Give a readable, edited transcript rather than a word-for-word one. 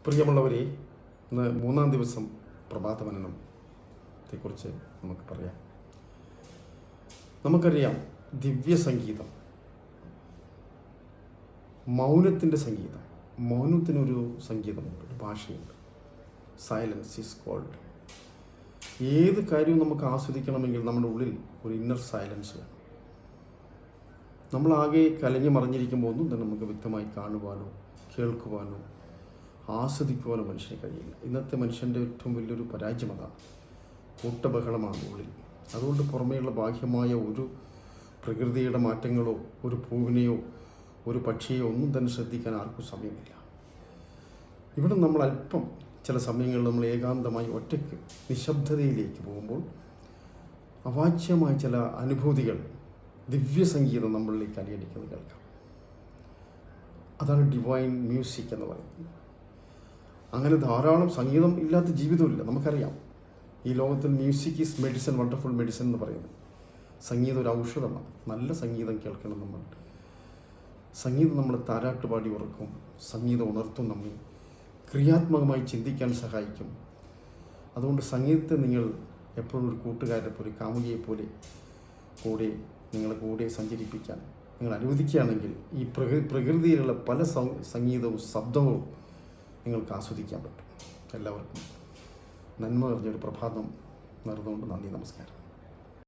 പ്രിയമുള്ളവരെ, ഇന്ന് 3-ാം ദിവസം പ്രഭാതവനനത്തെക്കുറിച്ച് നമുക്ക് പറയാം. നമുക്കറിയാം, ദിവ്യ സംഗീതം, മൗനത്തിൻ്റെ സംഗീതം. മൗനത്തിനൊരു സംഗീതമുണ്ട്, ഒരു ഭാഷയുണ്ട്. Silence is cold. ഏത് കാര്യവും നമുക്ക് ആസ്വദിക്കണമെങ്കിൽ നമ്മുടെ ഉള്ളിൽ ഒരു ഇന്നർ സൈലൻസ് വേണം. നമ്മളാകെ കലങ്ങി മറിഞ്ഞിരിക്കുമ്പോൾ ഒന്നും തന്നെ നമുക്ക് വ്യക്തമായി കാണുവാനോ കേൾക്കുവാനോ ആസ്വദിക്കുവാനോ മനുഷ്യന് കഴിയില്ല. ഇന്നത്തെ മനുഷ്യൻ്റെ ഏറ്റവും വലിയൊരു പരാജയം അതാണ്. കൂട്ടബഹളമാണ് ഉള്ളിൽ. അതുകൊണ്ട് പുറമേയുള്ള ബാഹ്യമായ ഒരു പ്രകൃതിയുടെ മാറ്റങ്ങളോ ഒരു പൂവിനെയോ ഒരു പക്ഷിയെയോ ഒന്നും തന്നെ ശ്രദ്ധിക്കാൻ ആർക്കും സമയമില്ല. ഇവിടെ നമ്മൾ അല്പം ചില സമയങ്ങളിൽ നമ്മൾ ഏകാന്തമായി ഒറ്റയ്ക്ക് നിശബ്ദതയിലേക്ക് പോകുമ്പോൾ അവാച്യമായ ചില അനുഭൂതികൾ, ദിവ്യ സംഗീതം നമ്മളിലേക്ക് അലയടിക്കുന്നത് കേൾക്കാം. അതാണ് ഡിവൈൻ മ്യൂസിക് എന്ന് പറയുന്നത്. അങ്ങനെ ധാരാളം സംഗീതം ഇല്ലാത്ത ജീവിതമില്ല. നമുക്കറിയാം, ഈ ലോകത്തിൽ music is medicine, wonderful medicine എന്ന് പറയുന്നത്. സംഗീതം ഒരു ഔഷധമാണ്. നല്ല സംഗീതം കേൾക്കണം നമ്മൾ. സംഗീതം നമ്മളെ താരാട്ടുപാടി ഉറക്കും. സംഗീതം ഉണർത്തും, നമ്മെ ക്രിയാത്മകമായി ചിന്തിക്കാൻ സഹായിക്കും. അതുകൊണ്ട് സംഗീതത്തെ നിങ്ങൾ എപ്പോഴും ഒരു കൂട്ടുകാരെ പോലെ, കാമുകിയെ പോലെ നിങ്ങളെ കൂടെ സഞ്ചരിപ്പിക്കാൻ നിങ്ങൾ അനുവദിക്കുകയാണെങ്കിൽ ഈ പ്രകൃതിയിലുള്ള പല സംഗീതവും ശബ്ദവും നിങ്ങൾക്ക് ആസ്വദിക്കാൻ പറ്റും. എല്ലാവർക്കും നന്മ നിറഞ്ഞൊരു പ്രഭാതം നേർന്നുകൊണ്ട് നന്ദി, നമസ്കാരം.